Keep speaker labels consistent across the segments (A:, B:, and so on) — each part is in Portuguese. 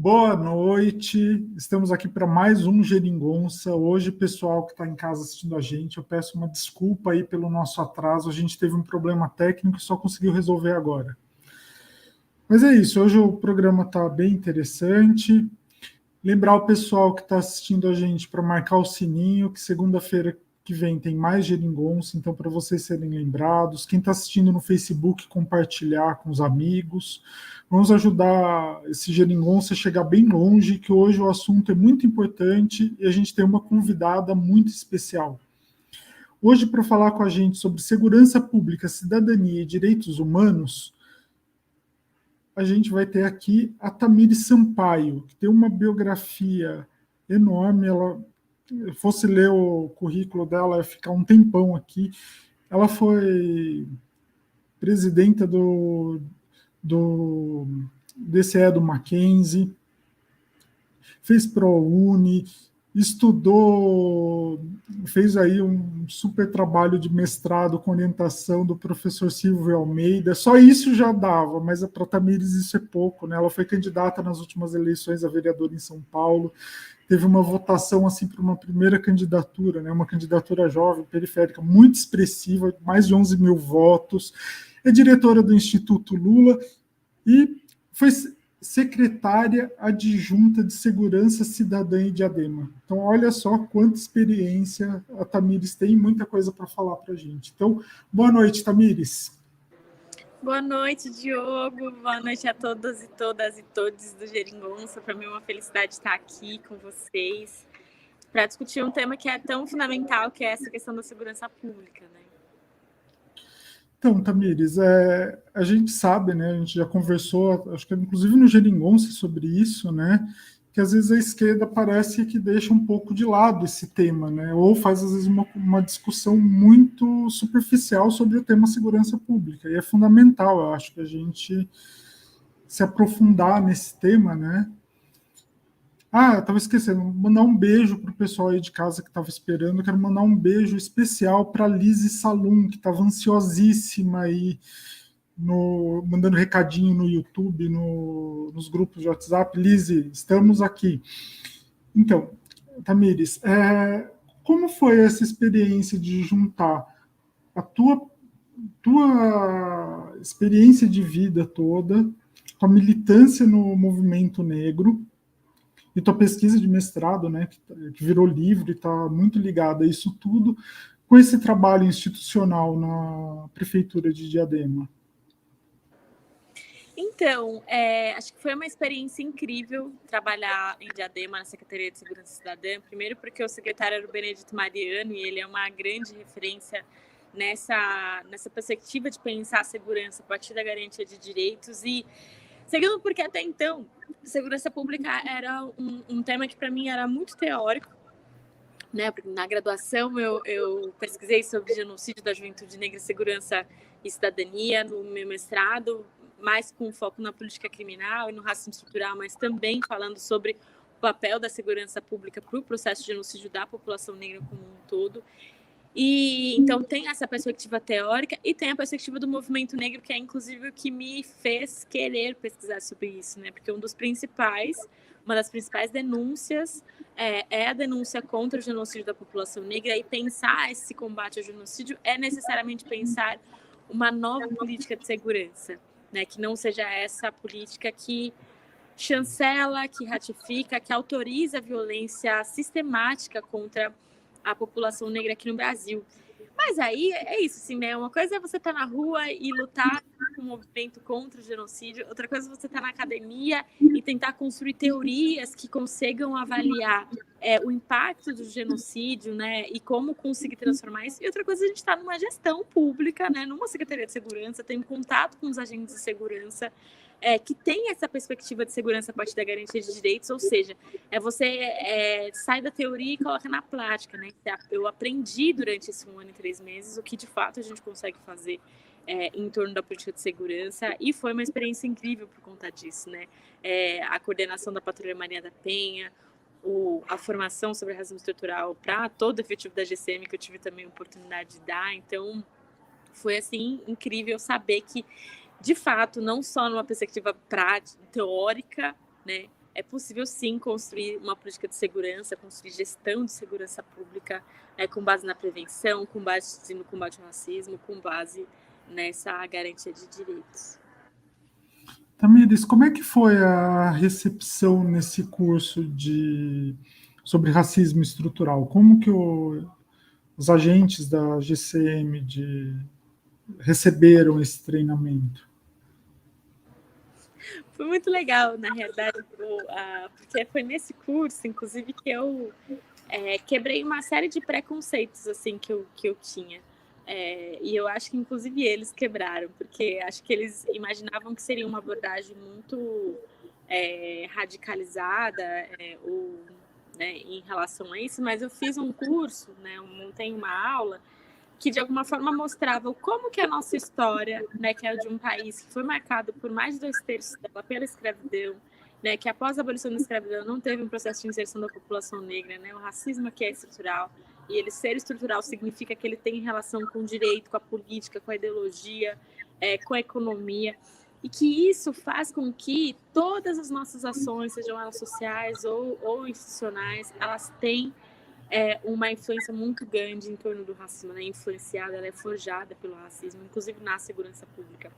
A: Boa noite, estamos aqui para mais um Geringonça. Hoje, pessoal que está em casa assistindo a gente, eu peço uma desculpa aí pelo nosso atraso, a gente teve um problema técnico e só conseguiu resolver agora. Mas é isso, hoje o programa está bem interessante. Lembrar o pessoal que está assistindo a gente para marcar o sininho, que segunda-feira que vem tem mais Geringonça, então para vocês serem lembrados. Quem está assistindo no Facebook, compartilhar com os amigos. Vamos ajudar esse Geringonça a chegar bem longe, que hoje o assunto é muito importante e a gente tem uma convidada muito especial. Hoje, para falar com a gente sobre segurança pública, cidadania e direitos humanos, a gente vai ter aqui a Tamires Sampaio, que tem uma biografia enorme. Ela, fosse ler o currículo dela, ia ficar um tempão aqui. Ela foi presidenta do DCE do Mackenzie, fez ProUni, estudou, fez aí um super trabalho de mestrado com orientação do professor Silvio Almeida. Só isso já dava, mas para Tamires isso é pouco, né? Ela foi candidata nas últimas eleições a vereadora em São Paulo, teve uma votação assim para uma primeira candidatura, né? Uma candidatura jovem, periférica, muito expressiva, mais de 11 mil votos. É diretora do Instituto Lula e foi secretária adjunta de Segurança Cidadã em Diadema. Então, olha só quanta experiência a Tamires tem, muita coisa para falar para a gente. Então, boa noite, Tamires.
B: Boa noite, Diogo. Boa noite a todos e todas e todos do Geringonça. Para mim é uma felicidade estar aqui com vocês para discutir um tema que é tão fundamental, que é essa questão da segurança pública, né?
A: Então, Tamires, a gente sabe, né, a gente já conversou, acho que inclusive no Geringonça sobre isso, né, que às vezes a esquerda parece que deixa um pouco de lado esse tema, né, ou faz às vezes uma discussão muito superficial sobre o tema segurança pública, e é fundamental, eu acho, que a gente se aprofundar nesse tema, né. Ah, estava esquecendo, mandar um beijo para o pessoal aí de casa que estava esperando. Quero mandar um beijo especial para a Lizzie Salum, que estava ansiosíssima aí, mandando recadinho no YouTube, nos grupos de WhatsApp. Lizzie, estamos aqui. Então, Tamires, como foi essa experiência de juntar a tua experiência de vida toda, com a militância no movimento negro, e tua pesquisa de mestrado, né, que virou livro e está muito ligada a isso tudo, com esse trabalho institucional na Prefeitura de Diadema?
B: Então, acho que foi uma experiência incrível trabalhar em Diadema, na Secretaria de Segurança Cidadã, primeiro porque o secretário era o Benedito Mariano, e ele é uma grande referência nessa perspectiva de pensar a segurança a partir da garantia de direitos, e segundo porque até então segurança pública era um tema que para mim era muito teórico, né? Na graduação eu pesquisei sobre genocídio da juventude negra, segurança e cidadania. No meu mestrado, mais com foco na política criminal e no racismo estrutural, mas também falando sobre o papel da segurança pública para o processo de genocídio da população negra como um todo. E então tem essa perspectiva teórica e tem a perspectiva do movimento negro, que é inclusive o que me fez querer pesquisar sobre isso, né? Porque uma das principais denúncias é a denúncia contra o genocídio da população negra, e pensar esse combate ao genocídio é necessariamente pensar uma nova política de segurança, né? Que não seja essa política que chancela, que ratifica, que autoriza a violência sistemática contra a população negra aqui no Brasil. Mas aí é isso, assim, né? Uma coisa é você estar na rua e lutar com o movimento contra o genocídio, outra coisa é você estar na academia e tentar construir teorias que consigam avaliar o impacto do genocídio, né? E como conseguir transformar isso. E outra coisa é a gente estar numa gestão pública, né? Numa Secretaria de Segurança, tendo contato com os agentes de segurança, que tem essa perspectiva de segurança a partir da garantia de direitos, ou seja, você sai da teoria e coloca na prática, né? Eu aprendi durante esse 1 ano e 3 meses o que de fato a gente consegue fazer em torno da política de segurança, e foi uma experiência incrível por conta disso, né? A coordenação da Patrulha Maria da Penha, a formação sobre racismo estrutural para todo o efetivo da GCM, que eu tive também a oportunidade de dar. Então, foi assim incrível saber que, de fato, não só numa perspectiva prática, teórica, né, é possível sim construir uma política de segurança, construir gestão de segurança pública, com base na prevenção, com base no combate ao racismo, com base nessa garantia de direitos.
A: Tamires, como é que foi a recepção nesse curso sobre racismo estrutural? Como que os agentes da GCM receberam esse treinamento?
B: Foi muito legal, na realidade, porque foi nesse curso, inclusive, que eu quebrei uma série de preconceitos assim, que eu tinha. E eu acho que, inclusive, eles quebraram, porque acho que eles imaginavam que seria uma abordagem muito radicalizada, ou, né, em relação a isso, mas eu fiz um curso, né, eu montei uma aula que de alguma forma mostrava como que a nossa história, né, que é de um país que foi marcado por mais de 2/3 dela pela escravidão, né, que após a abolição da escravidão não teve um processo de inserção da população negra, né, o racismo aqui é estrutural, e ele ser estrutural significa que ele tem relação com o direito, com a política, com a ideologia, com a economia, e que isso faz com que todas as nossas ações, sejam elas sociais ou institucionais, elas têm uma influência muito grande em torno do racismo, né? Influenciada, ela é forjada pelo racismo, inclusive na segurança pública.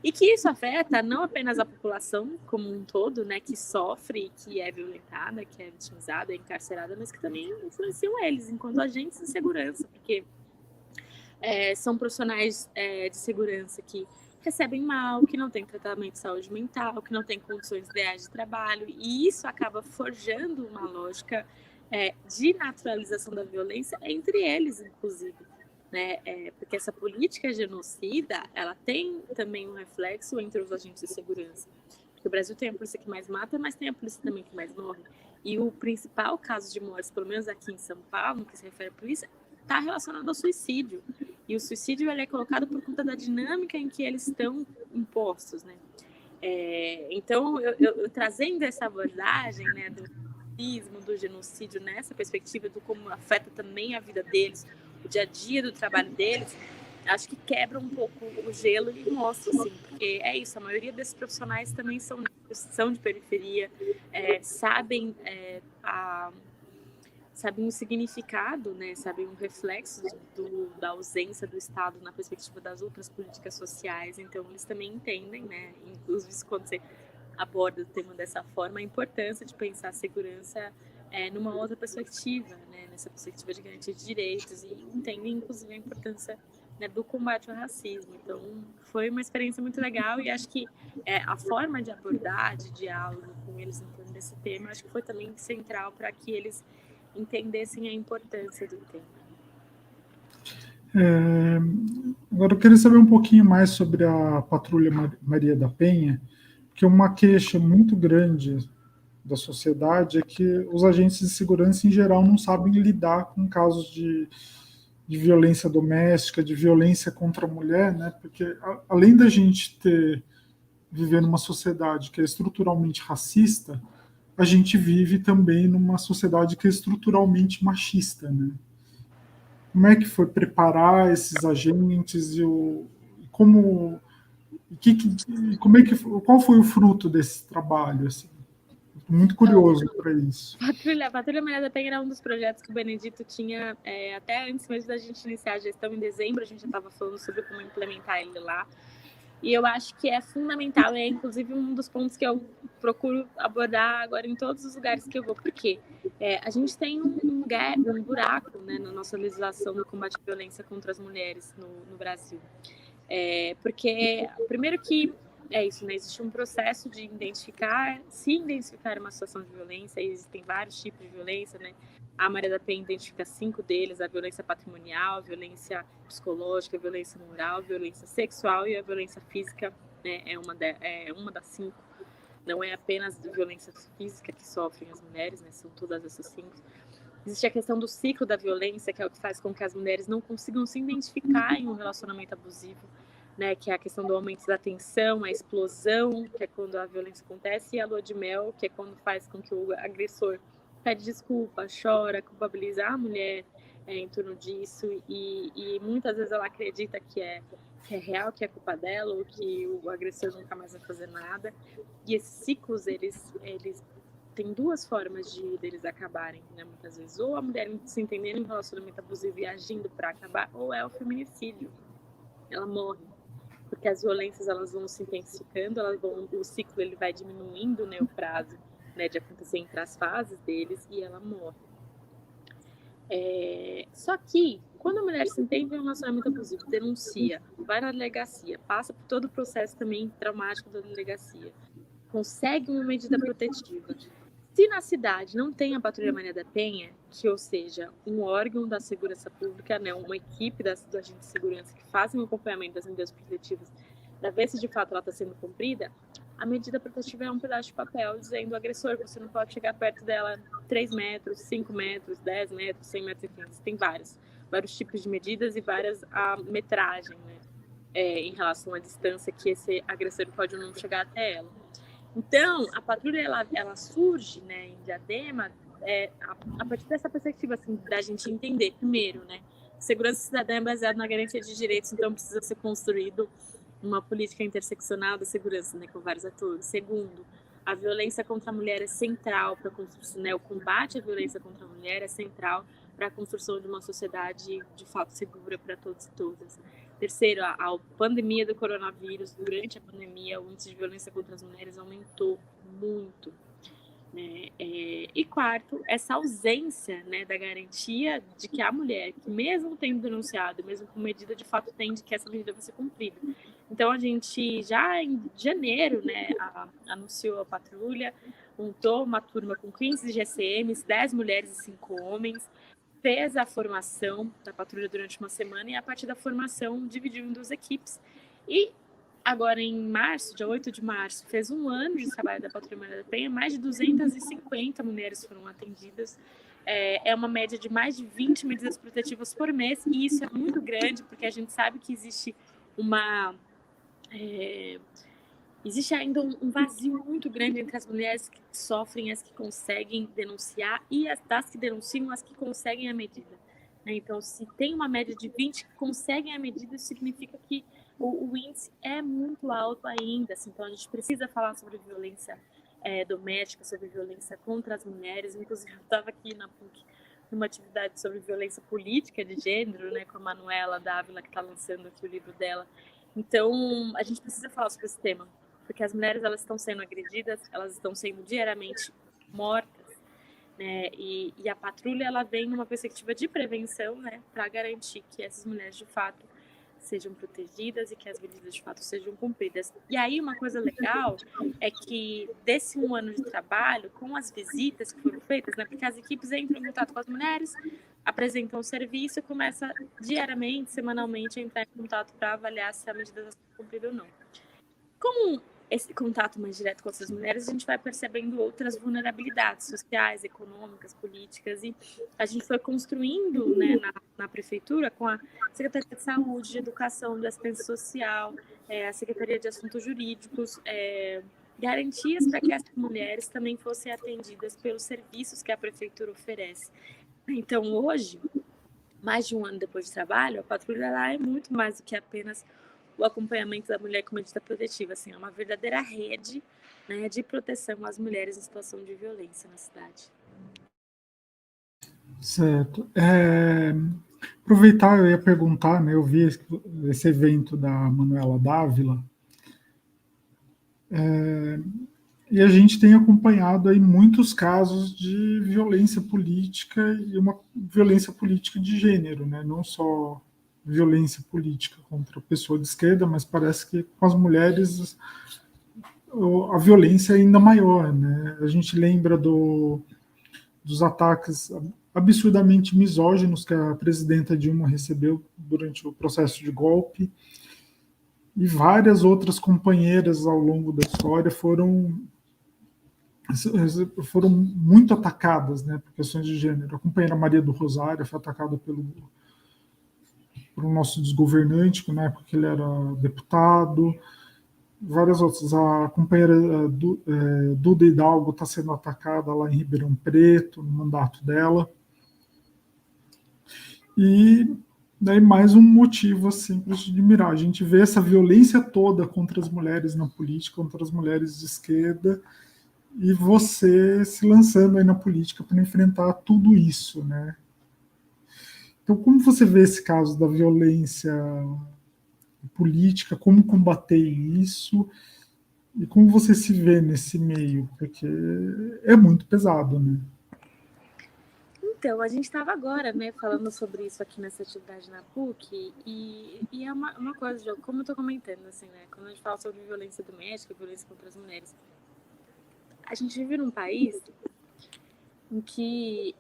B: E que isso afeta não apenas a população como um todo, né, que sofre, que é violentada, que é vitimizada, é encarcerada, mas que também influenciam eles enquanto agentes de segurança, porque são profissionais de segurança que recebem mal, que não têm tratamento de saúde mental, que não têm condições ideais de trabalho, e isso acaba forjando uma lógica de naturalização da violência entre eles, inclusive, né? Porque essa política genocida, ela tem também um reflexo entre os agentes de segurança. Porque o Brasil tem a polícia que mais mata, mas tem a polícia também que mais morre. E o principal caso de mortes, pelo menos aqui em São Paulo, no que se refere à polícia, está relacionado ao suicídio. E o suicídio ele é colocado por conta da dinâmica em que eles estão impostos, né? Então, eu trazendo essa abordagem, né, do genocídio nessa perspectiva do como afeta também a vida deles, o dia a dia do trabalho deles, acho que quebra um pouco o gelo e mostra, assim, porque é isso, a maioria desses profissionais também são de periferia, sabem o significado, né, sabem o reflexo da ausência do Estado na perspectiva das outras políticas sociais, então eles também entendem, né, inclusive quando você aborda o tema dessa forma, a importância de pensar a segurança numa outra perspectiva, né, nessa perspectiva de garantia de direitos, e entendem, inclusive, a importância, né, do combate ao racismo. Então, foi uma experiência muito legal e acho que a forma de abordar, de diálogo com eles em torno desse tema, acho que foi também central para que eles entendessem a importância do tema.
A: Agora eu queria saber um pouquinho mais sobre a Patrulha Maria da Penha, porque uma queixa muito grande da sociedade é que os agentes de segurança, em geral, não sabem lidar com casos de violência doméstica, de violência contra a mulher, né? Porque além da gente viver numa sociedade que é estruturalmente racista, a gente vive também numa sociedade que é estruturalmente machista, né? Como é que foi preparar esses agentes qual foi o fruto desse trabalho? Assim? Muito curioso para isso.
B: A Patrulha Maria da Penha era um dos projetos que o Benedito tinha até antes mesmo da gente iniciar a gestão em dezembro, a gente já estava falando sobre como implementar ele lá. E eu acho que é fundamental, é inclusive um dos pontos que eu procuro abordar agora em todos os lugares que eu vou, porque a gente tem um buraco, né, na nossa legislação no combate à violência contra as mulheres no Brasil. Porque, primeiro que é isso, né? Existe um processo de se identificar uma situação de violência, e existem vários tipos de violência, né? A Maria da Penha identifica 5 deles: a violência patrimonial, a violência psicológica, a violência moral, a violência sexual e a violência física, né? É uma das 5. Não é apenas a violência física que sofrem as mulheres, né? São todas essas 5. Existe a questão do ciclo da violência, que é o que faz com que as mulheres não consigam se identificar em um relacionamento abusivo, né, que é a questão do aumento da tensão, a explosão, que é quando a violência acontece, e a lua de mel, que é quando faz com que o agressor pede desculpa, chora, culpabiliza a mulher em torno disso, e muitas vezes ela acredita que é real, que é culpa dela, ou que o agressor nunca mais vai fazer nada. E esses ciclos, eles tem duas formas deles acabarem, né? Muitas vezes, ou a mulher se entendendo em um relacionamento abusivo e agindo para acabar, ou é o feminicídio. Ela morre, porque as violências elas vão se intensificando, o ciclo ele vai diminuindo, né, o prazo, né, de acontecer entre as fases deles, e ela morre. Só que, quando a mulher se entende em um relacionamento abusivo, denuncia, vai na delegacia, passa por todo o processo também traumático da delegacia, consegue uma medida protetiva. Se na cidade não tem a Patrulha Maria da Penha, que ou seja, um órgão da segurança pública, né, uma equipe do agente de segurança que fazem o acompanhamento das medidas protetivas, para ver se de fato ela está sendo cumprida, a medida protetiva é um pedaço de papel dizendo ao agressor, você não pode chegar perto dela 3 metros, 5 metros, 10 metros, 100 metros, enfim, tem vários tipos de medidas e várias a metragem, né, em relação à distância que esse agressor pode não chegar até ela. Então, a patrulha ela surge, né, em Diadema a partir dessa perspectiva assim, da gente entender, primeiro, né, segurança cidadã é baseada na garantia de direitos, então precisa ser construído uma política interseccional da segurança, né, com vários atores. Segundo, a violência contra a mulher é central para a construção, né, o combate à violência contra a mulher é central para a construção de uma sociedade de fato segura para todos e todas. Terceiro, a pandemia do coronavírus, durante a pandemia, o índice de violência contra as mulheres aumentou muito. Né? E quarto, essa ausência, né, da garantia de que a mulher, que mesmo tendo denunciado, mesmo com medida, de fato entende que essa medida vai ser cumprida. Então, a gente já em janeiro, né, anunciou a patrulha, montou uma turma com 15 GCMs, 10 mulheres e 5 homens, fez a formação da patrulha durante uma semana e a partir da formação dividiu em 2 equipes. E agora em março, dia 8 de março, fez 1 ano de trabalho da Patrulha Maria da Penha, mais de 250 mulheres foram atendidas. É uma média de mais de 20 medidas protetivas por mês e isso é muito grande porque a gente sabe que existe existe ainda um vazio muito grande entre as mulheres que sofrem, as que conseguem denunciar e das que denunciam, as que conseguem a medida. Né? Então, se tem uma média de 20 que conseguem a medida, isso significa que o índice é muito alto ainda. Assim, então, a gente precisa falar sobre violência doméstica, sobre violência contra as mulheres. Inclusive, eu estava aqui na PUC numa atividade sobre violência política de gênero, né, com a Manuela Dávila, que está lançando aqui o livro dela. Então, a gente precisa falar sobre esse tema, porque as mulheres elas estão sendo agredidas, elas estão sendo diariamente mortas, né? E a patrulha ela vem numa perspectiva de prevenção, né, para garantir que essas mulheres de fato sejam protegidas e que as medidas de fato sejam cumpridas. E aí uma coisa legal é que desse 1 ano de trabalho, com as visitas que foram feitas, né, porque as equipes entram em contato com as mulheres, apresentam o serviço e começa diariamente, semanalmente, a entrar em contato para avaliar se a medida está sendo cumprida ou não. Com esse contato mais direto com essas mulheres, a gente vai percebendo outras vulnerabilidades sociais, econômicas, políticas, e a gente foi construindo, né, na prefeitura, com a Secretaria de Saúde, de Educação, de Assistência Social, a Secretaria de Assuntos Jurídicos, garantias para que essas mulheres também fossem atendidas pelos serviços que a prefeitura oferece. Então, hoje, mais de 1 ano depois de trabalho, a patrulha lá é muito mais do que apenas o acompanhamento da mulher com medida protetiva, assim, é uma verdadeira rede, né, de proteção às mulheres em situação de violência na cidade.
A: Certo. Aproveitar, eu ia perguntar, né, eu vi esse evento da Manuela Dávila, e a gente tem acompanhado aí muitos casos de violência política e uma violência política de gênero, né, não só violência política contra a pessoa de esquerda, mas parece que com as mulheres a violência é ainda maior, né? A gente lembra dos ataques absurdamente misóginos que a presidenta Dilma recebeu durante o processo de golpe, e várias outras companheiras ao longo da história foram muito atacadas, né, por questões de gênero. A companheira Maria do Rosário foi atacada pelo nosso desgovernante, na época que ele era deputado, várias outras. A companheira Duda Hidalgo está sendo atacada lá em Ribeirão Preto, no mandato dela. E daí mais um motivo assim, para a gente admirar. A gente vê essa violência toda contra as mulheres na política, contra as mulheres de esquerda, e você se lançando aí na política para enfrentar tudo isso, né? Então, como você vê esse caso da violência política, como combater isso e como você se vê nesse meio? Porque é muito pesado, né?
B: Então, a gente estava agora, né, falando sobre isso aqui nessa atividade na PUC, e é uma coisa, João, como eu estou comentando, assim, né, quando a gente fala sobre violência doméstica, violência contra as mulheres, a gente vive num país em que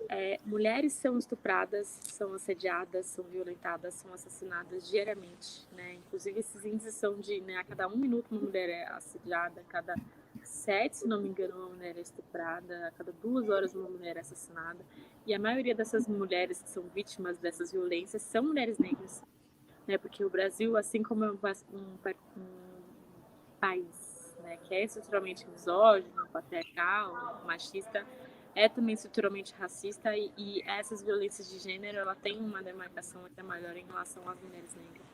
B: mulheres são estupradas, são assediadas, são violentadas, são assassinadas diariamente, né? Inclusive esses índices são de, né, a cada 1 minuto uma mulher é assediada, a cada 7, se não me engano, uma mulher é estuprada, a cada 2 horas uma mulher é assassinada. E a maioria dessas mulheres que são vítimas dessas violências são mulheres negras, né? Porque o Brasil, assim como é um país, né, que é estruturalmente misógino, patriarcal, machista, é também estruturalmente racista e essas violências de gênero, ela tem uma demarcação até maior em relação às mulheres negras.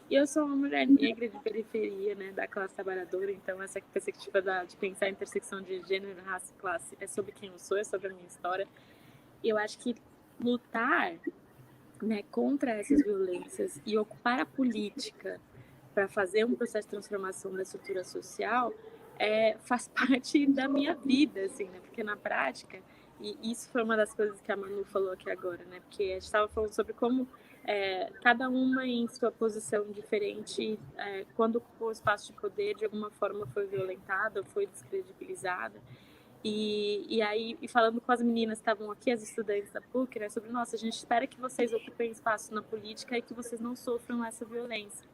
B: E eu sou uma mulher negra de periferia, né, da classe trabalhadora, então essa perspectiva de pensar a intersecção de gênero, raça e classe é sobre quem eu sou, é sobre a minha história. E eu acho que lutar, né, contra essas violências e ocupar a política para fazer um processo de transformação da estrutura social faz parte da minha vida, assim, né? Porque na prática, e isso foi uma das coisas que a Manu falou aqui agora, né? Porque a gente estava falando sobre como cada uma em sua posição diferente, quando ocupou o espaço de poder, de alguma forma foi violentada, foi descredibilizada. E aí, e falando com as meninas que estavam aqui, as estudantes da PUC, né, sobre, nossa, a gente espera que vocês ocupem espaço na política e que vocês não sofram essa violência,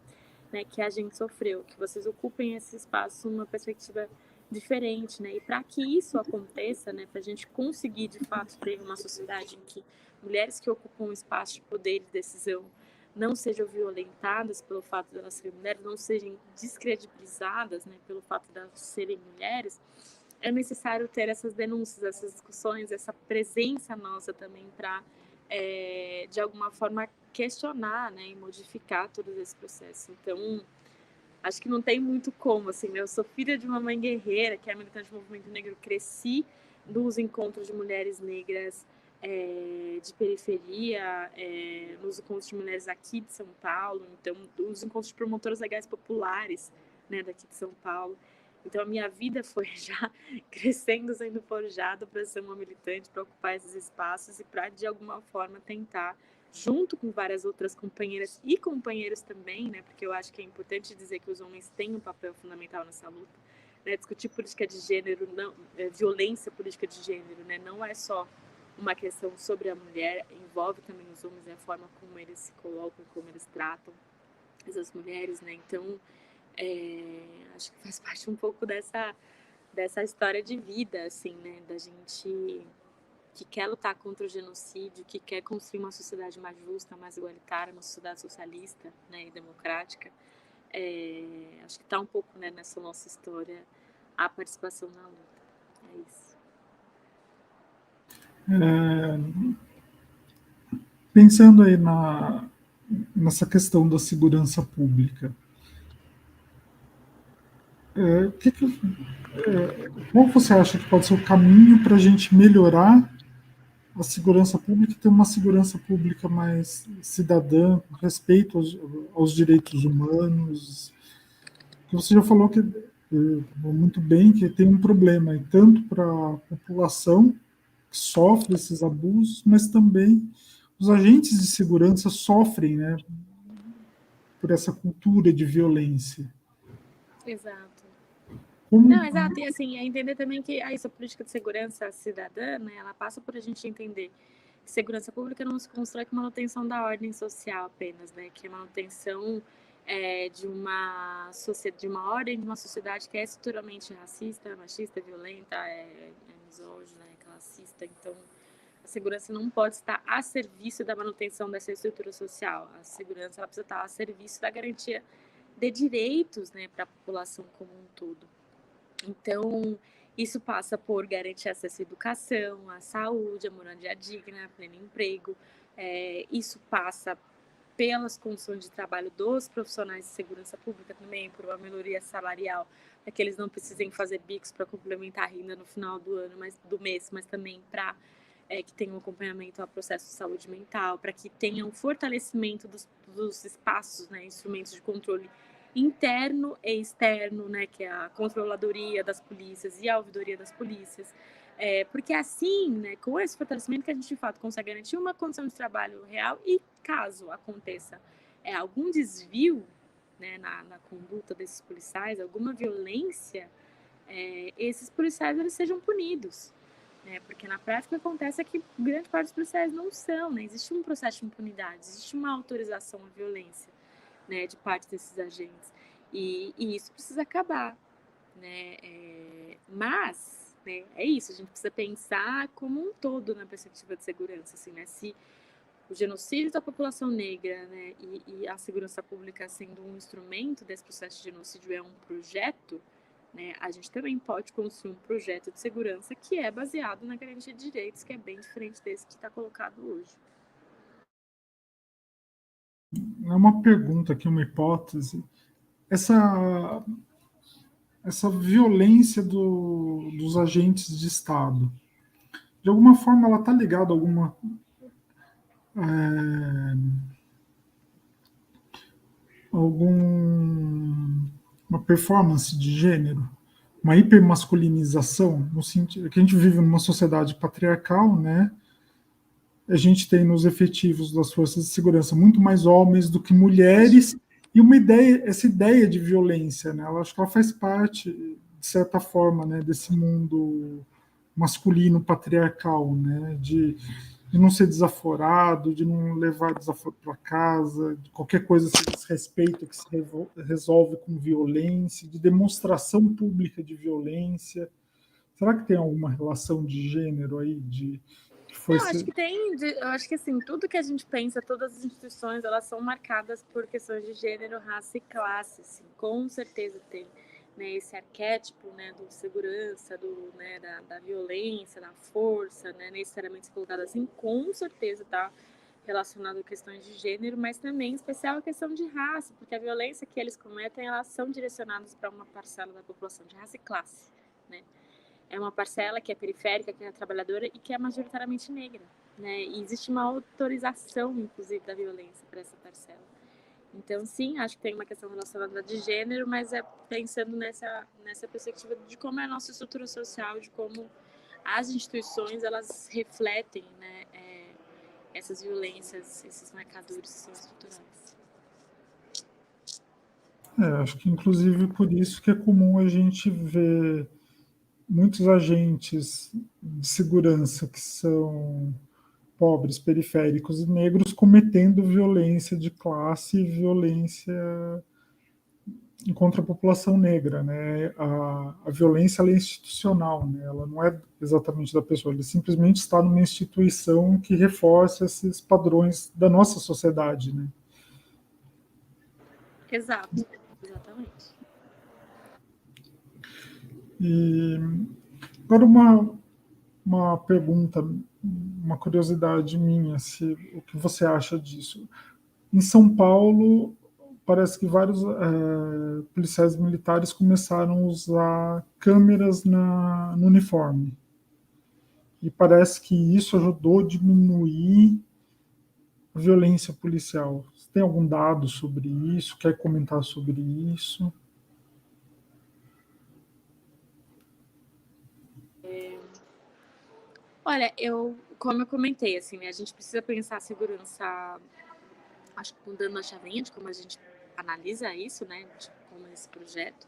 B: né, que a gente sofreu, que vocês ocupem esse espaço numa perspectiva diferente, né, e para que isso aconteça, né, para a gente conseguir, de fato, ter uma sociedade em que mulheres que ocupam um espaço de poder e de decisão não sejam violentadas pelo fato de elas serem mulheres, não sejam descredibilizadas, né, pelo fato de elas serem mulheres, é necessário ter essas denúncias, essas discussões, essa presença nossa também para, de alguma forma, questionar, né, e modificar todo esse processo. Então, acho que não tem muito como, assim, né? Eu sou filha de uma mãe guerreira, que é militante do movimento negro, cresci nos encontros de mulheres negras de periferia, nos encontros de mulheres aqui de São Paulo, então, os encontros de promotoras legais populares, né, daqui de São Paulo. Então, a minha vida foi já crescendo, sendo forjada para ser uma militante, para ocupar esses espaços e para, de alguma forma, tentar, junto com várias outras companheiras e companheiros também, né, porque eu acho que é importante dizer que os homens têm um papel fundamental nessa luta, né, discutir política de gênero, não, violência política de gênero, né, não é só uma questão sobre a mulher, envolve também os homens, a forma como eles se colocam, como eles tratam essas mulheres, né, então acho que faz parte um pouco dessa história de vida, assim, né, da gente que quer lutar contra o genocídio, que quer construir uma sociedade mais justa, mais igualitária, uma sociedade socialista, né, e democrática. Acho que está um pouco, né, nessa nossa história a participação na luta. É isso.
A: Pensando aí nessa questão da segurança pública, qual você acha que pode ser o caminho para a gente melhorar a segurança pública e ter uma segurança pública mais cidadã, com respeito aos direitos humanos? Você já falou que muito bem que tem um problema, tanto para a população que sofre esses abusos, mas também os agentes de segurança sofrem, né, por essa cultura de violência.
B: Exato.
A: Como,
B: Não, exato. E assim, é entender também que essa política de segurança cidadã, né, ela passa por a gente entender que segurança pública não se constrói com manutenção da ordem social apenas, né, que é manutenção de uma ordem de uma sociedade que é estruturalmente racista, machista, violenta, misógina, classista. Então, a segurança não pode estar a serviço da manutenção dessa estrutura social. A segurança ela precisa estar a serviço da garantia de direitos, né, para a população como um todo. Então, isso passa por garantir acesso à educação, à saúde, à moradia digna, a pleno emprego. Isso passa pelas condições de trabalho dos profissionais de segurança pública também, por uma melhoria salarial, para que eles não precisem fazer bicos para complementar a renda no final do ano, do mês, mas também para que tenham acompanhamento ao processo de saúde mental, para que tenham fortalecimento dos espaços, né, instrumentos de controle interno e externo, né, que é a controladoria das polícias e a ouvidoria das polícias, porque assim, né, com esse fortalecimento que a gente de fato consegue garantir uma condição de trabalho real e caso aconteça algum desvio, né, na conduta desses policiais, alguma violência, esses policiais eles sejam punidos, né, porque na prática acontece que grande parte dos policiais não são, né, existe um processo de impunidade, existe uma autorização à violência, né, de parte desses agentes, e isso precisa acabar, né, mas, né, é isso, a gente precisa pensar como um todo na perspectiva de segurança, assim, né, se o genocídio da população negra, né, e a segurança pública sendo um instrumento desse processo de genocídio é um projeto, né, a gente também pode construir um projeto de segurança que é baseado na garantia de direitos, que é bem diferente desse que está colocado hoje.
A: É uma pergunta aqui, uma hipótese. Essa violência dos agentes de Estado, de alguma forma ela está ligada a alguma uma performance de gênero, uma hipermasculinização, no sentido que a gente vive numa sociedade patriarcal, né? A gente tem nos efetivos das forças de segurança muito mais homens do que mulheres, e essa ideia de violência, né? Eu acho que ela faz parte, de certa forma, né, desse mundo masculino patriarcal, né? De não ser desaforado, de não levar desaforo para casa, de qualquer coisa se desrespeito que se resolve com violência, de demonstração pública de violência. Será que tem alguma relação de gênero aí?
B: Não, acho que tem, eu acho que assim, tudo que a gente pensa, todas as instituições, elas são marcadas por questões de gênero, raça e classe, assim, com certeza tem, né, esse arquétipo, né, do segurança, né, da violência, da força, né, necessariamente colocado assim, com certeza está relacionado a questões de gênero, mas também em especial a questão de raça, porque a violência que eles cometem, elas são direcionadas para uma parcela da população de raça e classe, né? É uma parcela que é periférica, que é trabalhadora e que é majoritariamente negra, né? E existe uma autorização, inclusive, da violência para essa parcela. Então, sim, acho que tem uma questão relacionada de gênero, mas é pensando nessa perspectiva de como é a nossa estrutura social, de como as instituições, elas refletem, né, essas violências, esses marcadores que são estruturais.
A: Acho que, inclusive, por isso que é comum a gente ver muitos agentes de segurança que são pobres, periféricos e negros cometendo violência de classe e violência contra a população negra, né? A violência ela é institucional, né? Ela não é exatamente da pessoa, ele simplesmente está numa instituição que reforça esses padrões da nossa sociedade, né?
B: Exato, exatamente.
A: E agora uma pergunta, uma curiosidade minha, o que você acha disso? Em São Paulo, parece que vários policiais militares começaram a usar câmeras no uniforme. E parece que isso ajudou a diminuir a violência policial. Você tem algum dado sobre isso? Quer comentar sobre isso?
B: Olha, como eu comentei, assim, né, a gente precisa pensar a segurança, acho que mudando a chavinha de como a gente analisa isso, né, de como esse projeto,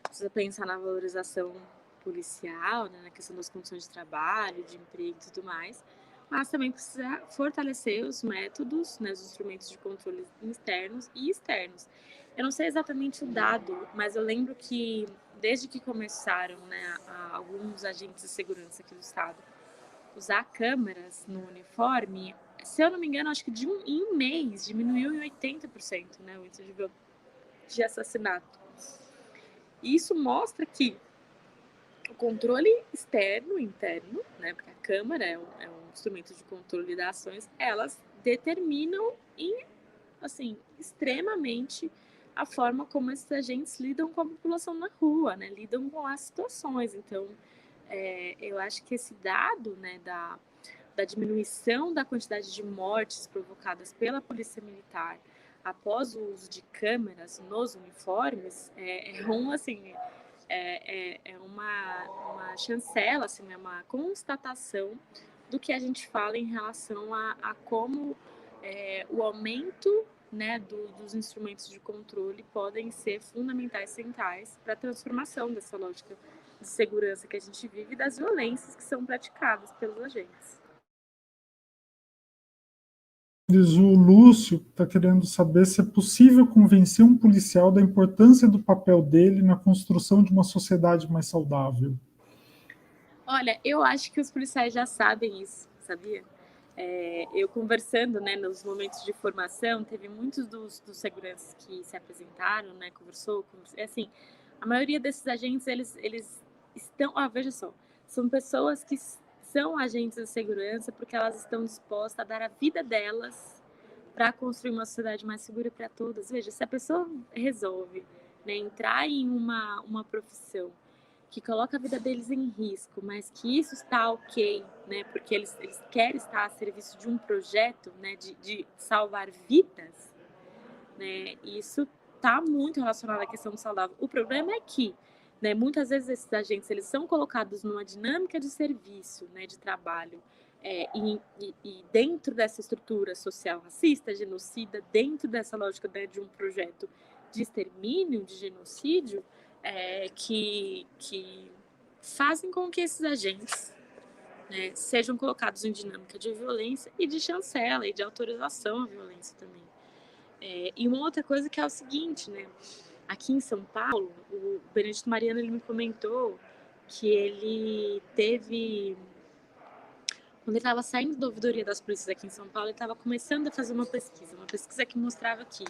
B: precisa pensar na valorização policial, né, na questão das condições de trabalho, de emprego e tudo mais, mas também precisa fortalecer os métodos, né, os instrumentos de controle internos e externos. Eu não sei exatamente o dado, mas eu lembro que desde que começaram, né, alguns agentes de segurança aqui do estado usar câmeras no uniforme, se eu não me engano, acho que em um mês diminuiu em 80%, né, o índice de assassinato. E isso mostra que o controle externo e interno, né, porque a câmera é um instrumento de controle das ações, elas determinam assim, extremamente a forma como esses agentes lidam com a população na rua, né? Lidam com as situações. Então, eu acho que esse dado, né, da diminuição da quantidade de mortes provocadas pela polícia militar após o uso de câmeras nos uniformes uma chancela, assim, né, uma constatação do que a gente fala em relação a como o aumento, né, dos instrumentos de controle podem ser fundamentais, centrais para a transformação dessa lógica de segurança que a gente vive e das violências que são praticadas pelos agentes.
A: O Lúcio está querendo saber se é possível convencer um policial da importância do papel dele na construção de uma sociedade mais saudável.
B: Olha, eu acho que os policiais já sabem isso, sabia? Eu conversando, né, nos momentos de formação, teve muitos dos seguranças que se apresentaram, né, conversou, assim, a maioria desses agentes, eles estão, veja só, são pessoas que são agentes de segurança porque elas estão dispostas a dar a vida delas para construir uma sociedade mais segura para todas. Veja, se a pessoa resolve, né, entrar em uma profissão que coloca a vida deles em risco, mas que isso está ok, né, porque eles querem estar a serviço de um projeto, né, de salvar vidas, né, isso está muito relacionado à questão do saudável. O problema é que, né, muitas vezes esses agentes eles são colocados numa dinâmica de serviço, né, de trabalho, e dentro dessa estrutura social racista, genocida, dentro dessa lógica, né, de um projeto de extermínio, de genocídio, que fazem com que esses agentes, né, sejam colocados em dinâmica de violência e de chancela e de autorização à violência também. E uma outra coisa que é o seguinte, né, aqui em São Paulo, o Benedito Mariano ele me comentou que ele teve, quando ele estava saindo da ouvidoria das polícias aqui em São Paulo, ele estava começando a fazer uma pesquisa que mostrava que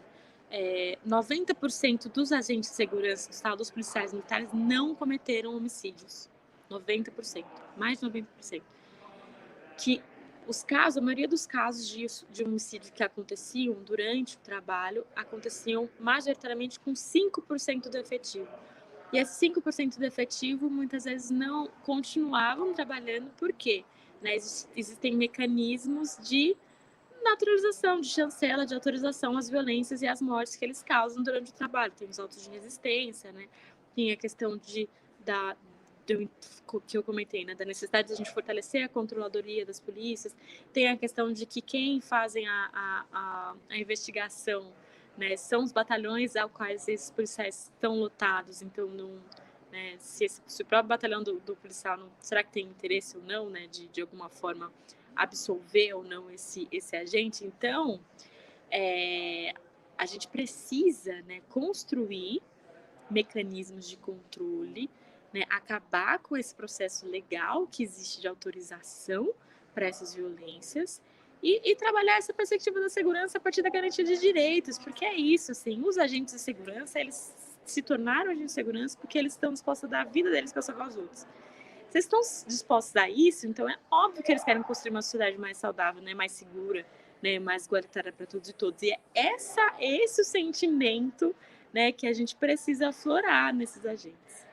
B: 90% dos agentes de segurança do Estado, dos policiais militares, não cometeram homicídios. 90%, mais de 90%. Que a maioria dos casos de homicídio que aconteciam durante o trabalho, aconteciam majoritariamente com 5% do efetivo. E esse 5% do efetivo, muitas vezes, não continuavam trabalhando, por quê? Né, existem mecanismos de naturalização, de chancela, de autorização às violências e às mortes que eles causam durante o trabalho. Tem os autos de resistência, né? Tem a questão que eu comentei, né, da necessidade de a gente fortalecer a controladoria das polícias. Tem a questão de que quem fazem a investigação, né, são os batalhões aos quais esses policiais estão lotados, então não, né, se o próprio batalhão do policial, será que tem interesse ou não, né, de alguma forma absolver ou não esse agente. Então, a gente precisa, né, construir mecanismos de controle, né, acabar com esse processo legal que existe de autorização para essas violências e trabalhar essa perspectiva da segurança a partir da garantia de direitos, porque é isso, assim, os agentes de segurança, eles se tornaram agentes de segurança porque eles estão dispostos a dar a vida deles para salvar os outros. Vocês estão dispostos a isso, então é óbvio que eles querem construir uma sociedade mais saudável, né, mais segura, né, mais igualitária para todos e todos. E é esse o sentimento, né, que a gente precisa aflorar nesses agentes.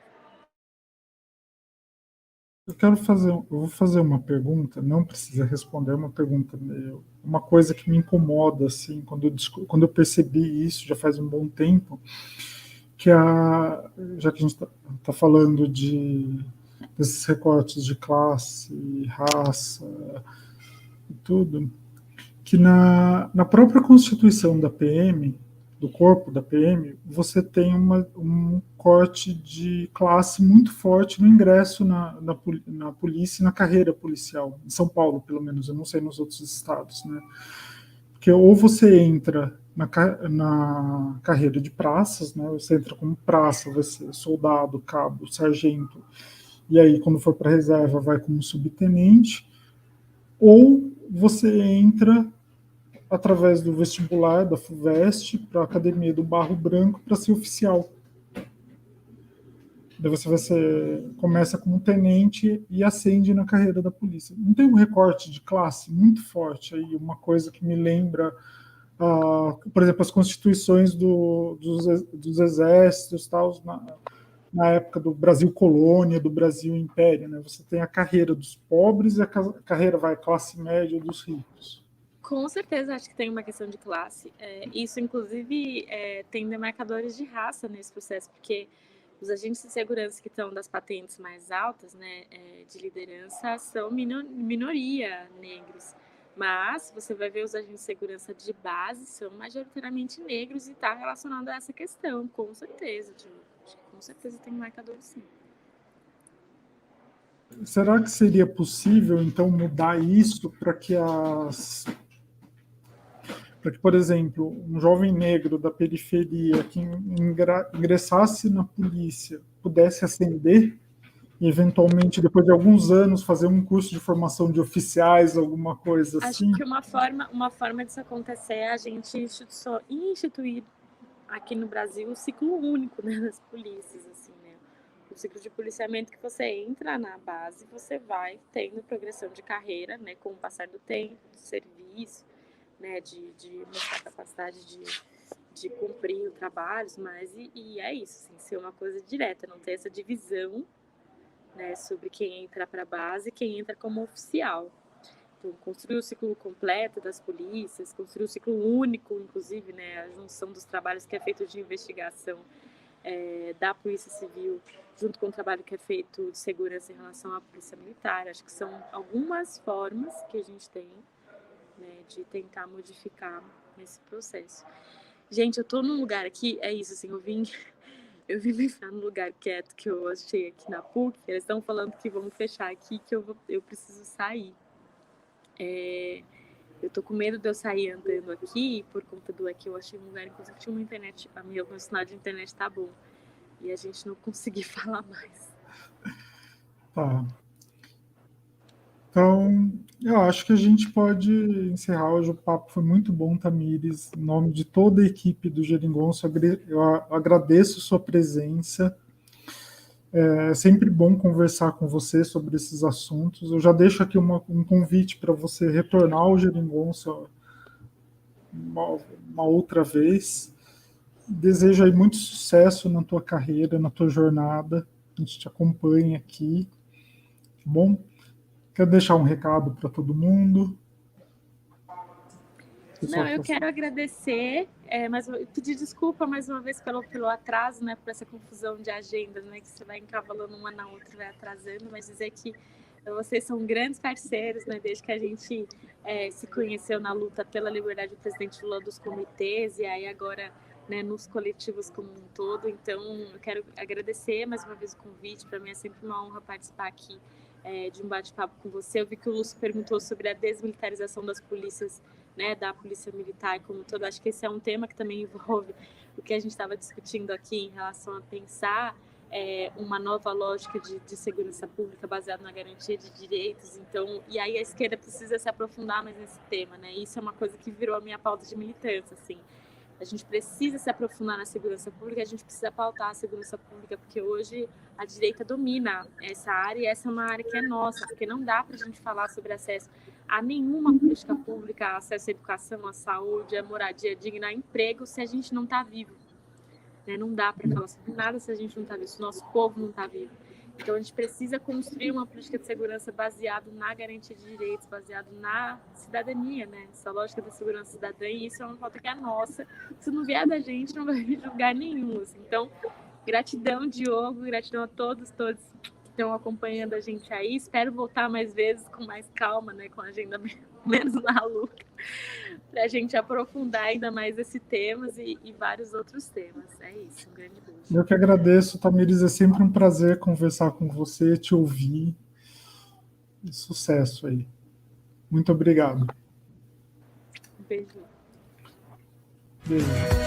A: Eu vou fazer uma pergunta, não precisa responder, é uma pergunta meio, uma coisa que me incomoda, assim, quando eu percebi isso, já faz um bom tempo, que já que a gente está falando desses recortes de classe, raça e tudo, que na própria constituição da PM, do corpo da PM, você tem um corte de classe muito forte no ingresso na polícia e na carreira policial, em São Paulo, pelo menos, eu não sei nos outros estados, né? Porque ou você entra na carreira de praças, né? Você entra como praça, vai ser soldado, cabo, sargento, e aí quando for para reserva vai como subtenente, ou você entra através do vestibular da FUVEST para a Academia do Barro Branco para ser oficial. Daí você começa como tenente e ascende na carreira da polícia. Não tem um recorte de classe muito forte aí, uma coisa que me lembra por exemplo, as constituições dos exércitos, tal, na época do Brasil colônia, do Brasil império, né? Você tem a carreira dos pobres e a carreira classe média dos ricos.
B: Com certeza, acho que tem uma questão de classe. Isso, inclusive, tem demarcadores de raça nesse processo, porque os agentes de segurança que estão das patentes mais altas, né, de liderança, são minoria negros. Mas você vai ver os agentes de segurança de base são majoritariamente negros e está relacionado a essa questão, com certeza, com certeza tem um marcador sim.
A: Será que seria possível, então, mudar isso para que, por exemplo, um jovem negro da periferia que ingressasse na polícia pudesse ascender e, eventualmente, depois de alguns anos, fazer um curso de formação de oficiais, alguma coisa assim?
B: Acho que uma forma disso acontecer é a gente instituir aqui no Brasil o ciclo único, né, das polícias, assim, né? O ciclo de policiamento que você entra na base, você vai tendo progressão de carreira, né, com o passar do tempo, do serviço, né, de mostrar a capacidade de cumprir os trabalhos, mas e é isso, assim, ser uma coisa direta, não ter essa divisão, né, sobre quem entra para a base e quem entra como oficial. Então, construir o ciclo completo das polícias, construir o ciclo único, inclusive, né, a junção dos trabalhos que é feito de investigação da Polícia Civil, junto com o trabalho que é feito de segurança em relação à Polícia Militar. Acho que são algumas formas que a gente tem, né, de tentar modificar esse processo. Gente, eu tô num lugar aqui, é isso, assim, eu vim me enfiar num lugar quieto que eu achei aqui na PUC, eles estão falando que vão fechar aqui, que eu preciso sair. Eu tô com medo de eu sair andando aqui por conta do eu achei um lugar, inclusive tinha uma internet, meu sinal de internet tá bom, e a gente não conseguir falar mais.
A: Tá. Então, eu acho que a gente pode encerrar hoje. O papo foi muito bom, Tamires. Em nome de toda a equipe do Geringonça, eu agradeço sua presença. É sempre bom conversar com você sobre esses assuntos. Eu já deixo aqui um convite para você retornar ao Geringonça uma outra vez. Desejo aí muito sucesso na tua carreira, na tua jornada. A gente te acompanha aqui. Tá bom? Quer deixar um recado para todo mundo?
B: Não, eu quero agradecer, mas pedir desculpa mais uma vez pelo atraso, né, por essa confusão de agendas, né, que você vai encavalando uma na outra, vai atrasando, mas dizer que vocês são grandes parceiros, né, desde que a gente se conheceu na luta pela liberdade do presidente Lula dos comitês e aí agora, né, nos coletivos como um todo. Então, eu quero agradecer mais uma vez o convite. Para mim é sempre uma honra participar aqui de um bate-papo com você. Eu vi que o Lúcio perguntou sobre a desmilitarização das polícias, né, da polícia militar como um todo. Acho que esse é um tema que também envolve o que a gente estava discutindo aqui em relação a pensar uma nova lógica de segurança pública baseada na garantia de direitos. Então, e aí a esquerda precisa se aprofundar mais nesse tema, né? Isso é uma coisa que virou a minha pauta de militância, assim. A gente precisa se aprofundar na segurança pública, a gente precisa pautar a segurança pública, porque hoje a direita domina essa área e essa é uma área que é nossa, porque não dá para a gente falar sobre acesso a nenhuma política pública, acesso à educação, à saúde, à moradia digna, a emprego, se a gente não está vivo. Né? Não dá para falar sobre nada se a gente não está vivo, se o nosso povo não está vivo. Então, a gente precisa construir uma política de segurança baseada na garantia de direitos, baseado na cidadania, né? Essa lógica da segurança cidadã, e isso é uma pauta que é nossa. Se não vier da gente, não vai vir de lugar nenhum. Assim. Então, gratidão, Diogo, gratidão a todos que estão acompanhando a gente aí. Espero voltar mais vezes com mais calma, né? Com a agenda menos maluca, para a gente aprofundar ainda mais esse temas e vários outros temas. É isso, um grande beijo.
A: Eu que agradeço, Tamires, é sempre um prazer conversar com você, te ouvir. E sucesso aí. Muito obrigado.
B: Beijo.
A: Beijo.